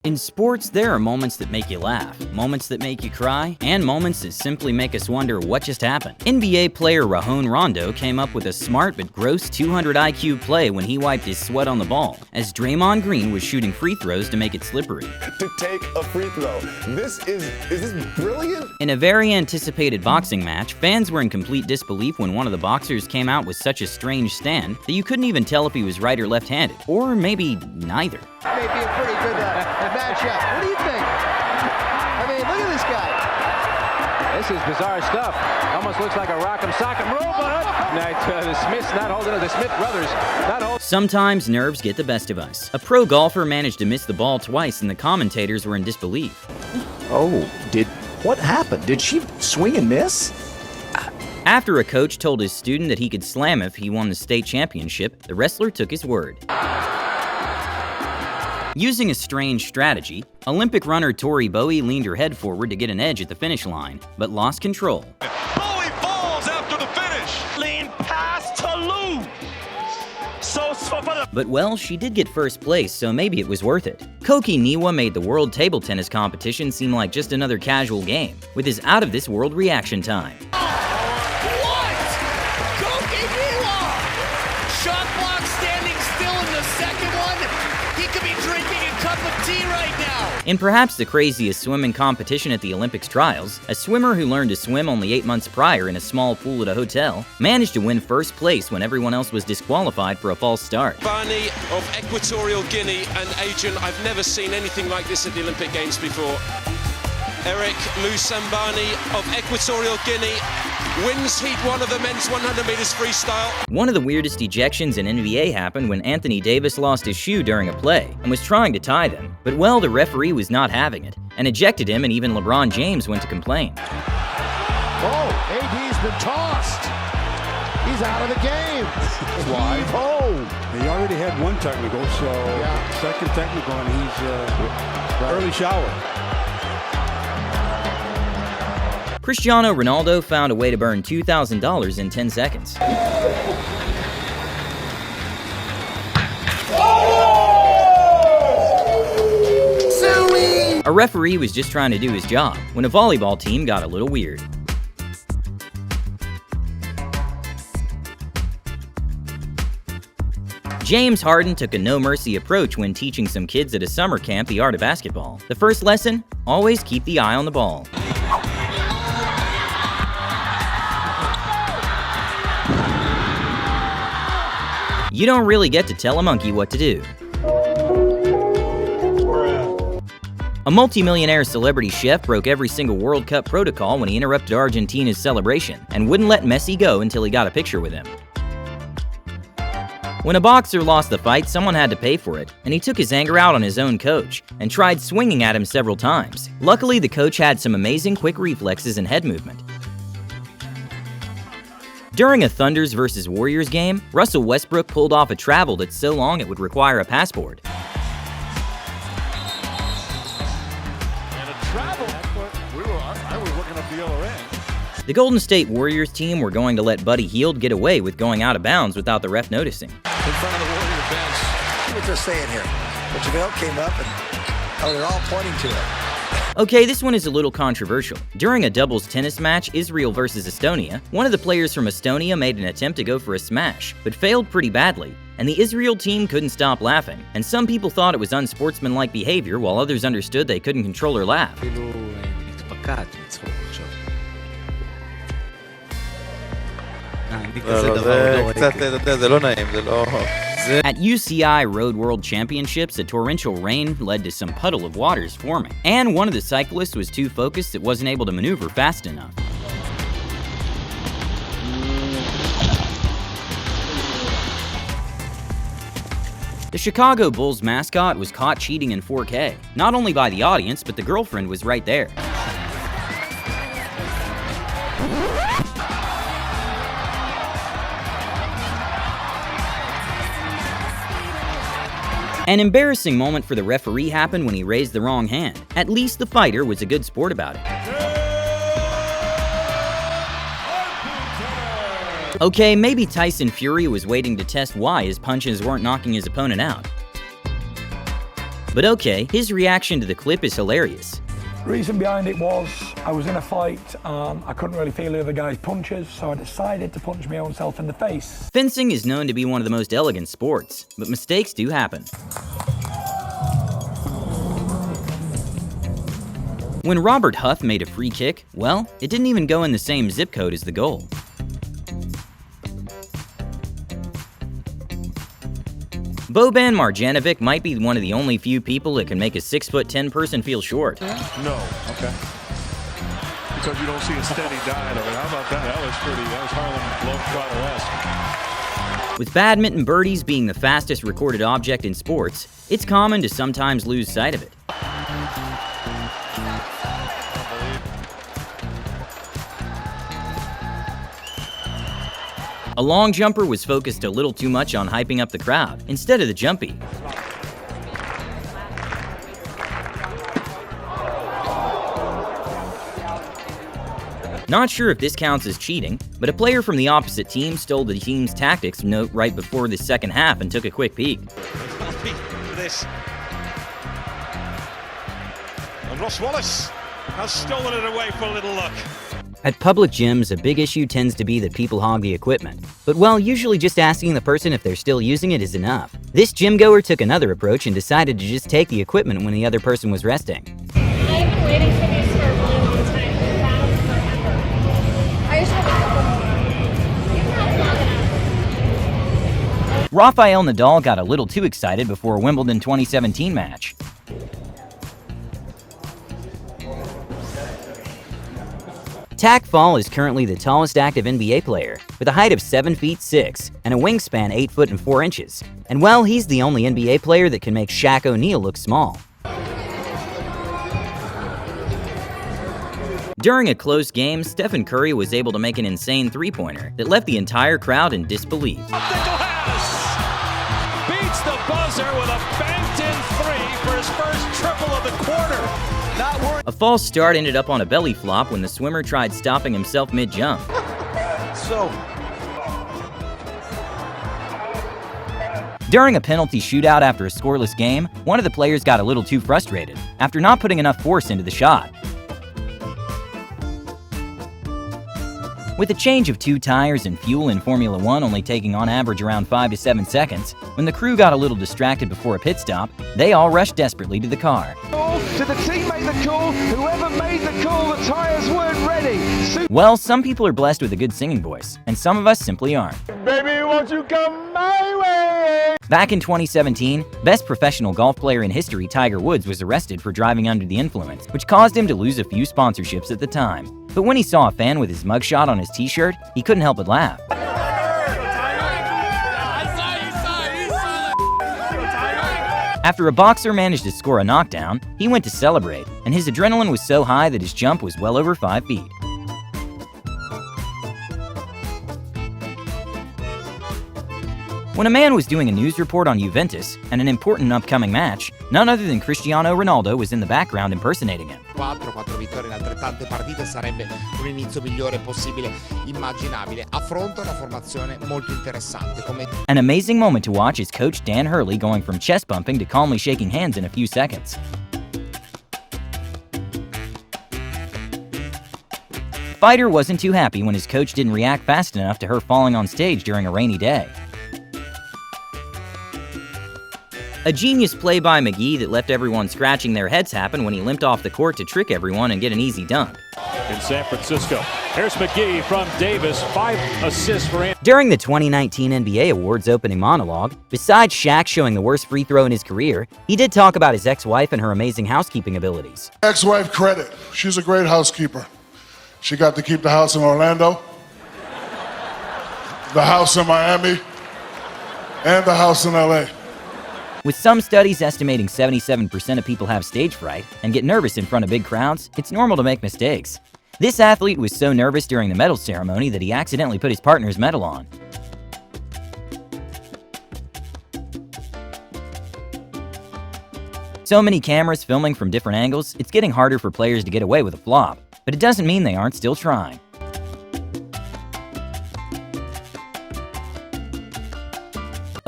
In sports, there are moments that make you laugh, moments that make you cry, and moments that simply make us wonder what just happened. NBA player Rajon Rondo came up with a smart but gross 200 IQ play when he wiped his sweat on the ball, as Draymond Green was shooting free throws to make it slippery. To take a free throw. Is this brilliant? In a very anticipated boxing match, fans were in complete disbelief when one of the boxers came out with such a strange stand that you couldn't even tell if he was right or left-handed, or maybe neither. May be a pretty good matchup. What do you think? I mean, look at this guy. This is bizarre stuff. Almost looks like a rock'em sock'em robot. The Smiths not holding it. The Smith brothers not holding. Sometimes nerves get the best of us. A pro golfer managed to miss the ball twice and the commentators were in disbelief. Oh, what happened? Did she swing and miss? After a coach told his student that he could slam if he won the state championship, the wrestler took his word. Using a strange strategy, Olympic runner Tori Bowie leaned her head forward to get an edge at the finish line, but lost control. Bowie falls after the finish. Lean pass to Lou. But well, she did get first place, so maybe it was worth it. Koki Niwa made the World Table Tennis competition seem like just another casual game, with his out-of-this-world reaction time. What? Koki Niwa! Shot block standing still in the second one. He could be drinking a cup of tea right now. In perhaps the craziest swimming competition at the Olympics trials, a swimmer who learned to swim only 8 months prior in a small pool at a hotel managed to win first place when everyone else was disqualified for a false start. Barney of Equatorial Guinea, and Adrian, I've never seen anything like this at the Olympic Games before. Eric Musambani of Equatorial Guinea wins heat 1 of the men's 100 meters freestyle. One of the weirdest ejections in NBA happened when Anthony Davis lost his shoe during a play and was trying to tie them. But well, the referee was not having it and ejected him, and even LeBron James went to complain. Oh, AD's been tossed. He's out of the game. Why? Oh. He already had one technical, so second technical, and he's early shower. Cristiano Ronaldo found a way to burn $2,000 in 10 seconds. A referee was just trying to do his job when a volleyball team got a little weird. James Harden took a no-mercy approach when teaching some kids at a summer camp the art of basketball. The first lesson? Always keep the eye on the ball. You don't really get to tell a monkey what to do. A multimillionaire celebrity chef broke every single World Cup protocol when he interrupted Argentina's celebration and wouldn't let Messi go until he got a picture with him. When a boxer lost the fight, someone had to pay for it, and he took his anger out on his own coach and tried swinging at him several times. Luckily, the coach had some amazing quick reflexes and head movement. During a Thunders vs. Warriors game, Russell Westbrook pulled off a travel that's so long it would require a passport. The Golden State Warriors team were going to let Buddy Hield get away with going out of bounds without the ref noticing. In front of the Warrior bench. See what they're saying here. But JaVale came up and they're all pointing to it. Okay, this one is a little controversial. During a doubles tennis match, Israel versus Estonia, one of the players from Estonia made an attempt to go for a smash, but failed pretty badly, and the Israel team couldn't stop laughing, and some people thought it was unsportsmanlike behavior, while others understood they couldn't control her laugh. At UCI Road World Championships, a torrential rain led to some puddle of waters forming, and one of the cyclists was too focused it wasn't able to maneuver fast enough. The Chicago Bulls mascot was caught cheating in 4K, not only by the audience, but the girlfriend was right there. An embarrassing moment for the referee happened when he raised the wrong hand. At least the fighter was a good sport about it. Okay, maybe Tyson Fury was waiting to test why his punches weren't knocking his opponent out. But okay, his reaction to the clip is hilarious. The reason behind it was I was in a fight, I couldn't really feel the other guy's punches, so I decided to punch my own self in the face. Fencing is known to be one of the most elegant sports, but mistakes do happen. When Robert Huth made a free kick, well, it didn't even go in the same zip code as the goal. Boban Marjanovic might be one of the only few people that can make a 6'10" person feel short. No, okay. Because you don't see a steady diet of it. How about that? That was Harlem Globetrotter-esque. With badminton birdies being the fastest recorded object in sports, it's common to sometimes lose sight of it. A long jumper was focused a little too much on hyping up the crowd, instead of the jumpy. Not sure if this counts as cheating, but a player from the opposite team stole the team's tactics note right before the second half and took a quick peek. This. And Ross Wallace has stolen it away for a little look. At public gyms, a big issue tends to be that people hog the equipment. But well, usually just asking the person if they're still using it is enough. This gym goer took another approach and decided to just take the equipment when the other person was resting. I've been waiting for these for a really long time. I've had them forever. I just have a couple more. You've had long enough. Rafael Nadal got a little too excited before a Wimbledon 2017 match. Tak Fall is currently the tallest active NBA player, with a height of 7'6" and a wingspan 8'4". And well, he's the only NBA player that can make Shaq O'Neal look small. During a close game, Stephen Curry was able to make an insane three-pointer that left the entire crowd in disbelief. Beats the buzzer with a banked-in three for his first triple of the quarter. A false start ended up on a belly flop when the swimmer tried stopping himself mid-jump. During a penalty shootout after a scoreless game, one of the players got a little too frustrated after not putting enough force into the shot. With a change of 2 tires and fuel in Formula 1 only taking on average around 5 to 7 seconds, when the crew got a little distracted before a pit stop, they all rushed desperately to the car. Did the team make the call? Whoever made the call, the tires weren't ready. Well, some people are blessed with a good singing voice, and some of us simply aren't. Baby, won't you come my way? Back in 2017, best professional golf player in history Tiger Woods was arrested for driving under the influence, which caused him to lose a few sponsorships at the time. But when he saw a fan with his mugshot on his t-shirt, he couldn't help but laugh. After a boxer managed to score a knockdown, he went to celebrate, and his adrenaline was so high that his jump was well over 5 feet. When a man was doing a news report on Juventus and an important upcoming match, none other than Cristiano Ronaldo was in the background impersonating him. 4 vittorie in altrettante partite sarebbe un inizio migliore possibile immaginabile. Affronta una formazione molto interessante. An amazing moment to watch is coach Dan Hurley going from chest bumping to calmly shaking hands in a few seconds. Fighter wasn't too happy when his coach didn't react fast enough to her falling on stage during a rainy day. A genius play by McGee that left everyone scratching their heads happened when he limped off the court to trick everyone and get an easy dunk. In San Francisco, here's McGee from Davis, 5 assists for him. During the 2019 NBA Awards opening monologue, besides Shaq showing the worst free throw in his career, he did talk about his ex-wife and her amazing housekeeping abilities. Ex-wife credit. She's a great housekeeper. She got to keep the house in Orlando, the house in Miami, and the house in LA. With some studies estimating 77% of people have stage fright and get nervous in front of big crowds, it's normal to make mistakes. This athlete was so nervous during the medal ceremony that he accidentally put his partner's medal on. So many cameras filming from different angles, it's getting harder for players to get away with a flop, but it doesn't mean they aren't still trying.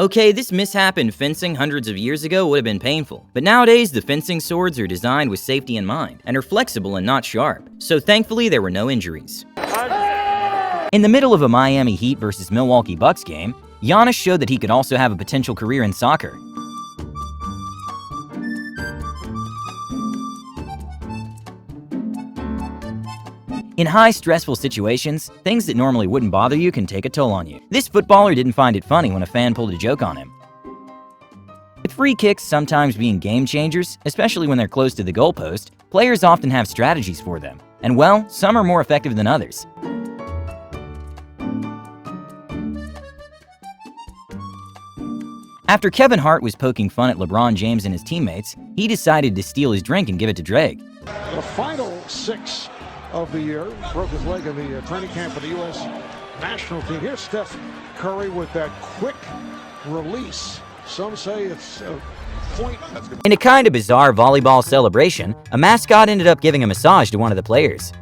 Okay, this mishap in fencing hundreds of years ago would have been painful, but nowadays the fencing swords are designed with safety in mind and are flexible and not sharp, so thankfully there were no injuries. In the middle of a Miami Heat versus Milwaukee Bucks game, Giannis showed that he could also have a potential career in soccer. In high, stressful situations, things that normally wouldn't bother you can take a toll on you. This footballer didn't find it funny when a fan pulled a joke on him. With free kicks sometimes being game changers, especially when they're close to the goalpost, players often have strategies for them. And well, some are more effective than others. After Kevin Hart was poking fun at LeBron James and his teammates, he decided to steal his drink and give it to Drake. The final 6 of the year, broke his leg in the training camp for the U.S. national team. Here's Steph Curry with that quick release. Some say it's a point. In a kind of bizarre volleyball celebration, a mascot ended up giving a massage to one of the players.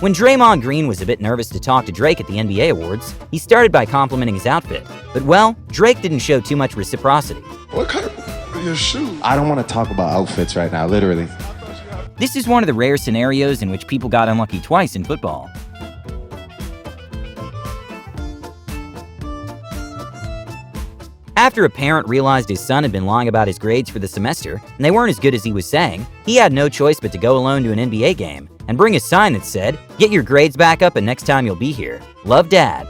When Draymond Green was a bit nervous to talk to Drake at the NBA Awards, he started by complimenting his outfit. But well, Drake didn't show too much reciprocity. What kind of your shoes? I don't want to talk about outfits right now, literally. This is one of the rare scenarios in which people got unlucky twice in football. After a parent realized his son had been lying about his grades for the semester and they weren't as good as he was saying, he had no choice but to go alone to an NBA game and bring a sign that said, "Get your grades back up and next time you'll be here. Love, Dad."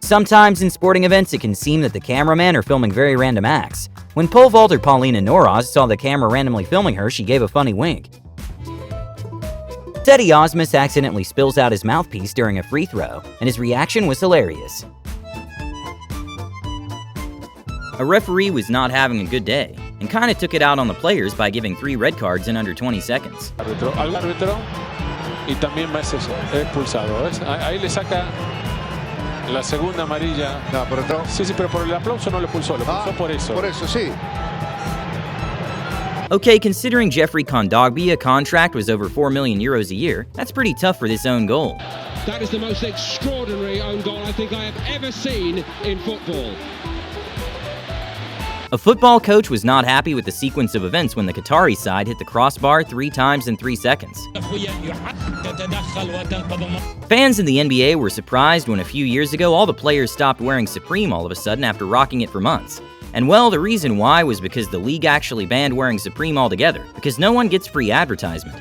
Sometimes in sporting events it can seem that the cameramen are filming very random acts. When pole vaulter Paulina Noroz saw the camera randomly filming her, she gave a funny wink. Teddy Osmus accidentally spills out his mouthpiece during a free throw, and his reaction was hilarious. A referee was not having a good day, and kinda took it out on the players by giving 3 red cards in under 20 seconds. Árbitro y también más eso, expulsado, ¿ves? Ahí le saca la segunda amarilla. No, pero sí, pero por el aplauso no lo expulsó por eso. Por eso, sí. Okay, considering Jeffrey Kondogbia contract was over 4 million euros a year, that's pretty tough for this own goal. That is the most extraordinary own goal I think I have ever seen in football. A football coach was not happy with the sequence of events when the Qatari side hit the crossbar 3 times in 3 seconds. Fans in the NBA were surprised when a few years ago all the players stopped wearing Supreme all of a sudden after rocking it for months. And well, the reason why was because the league actually banned wearing Supreme altogether, because no one gets free advertisement.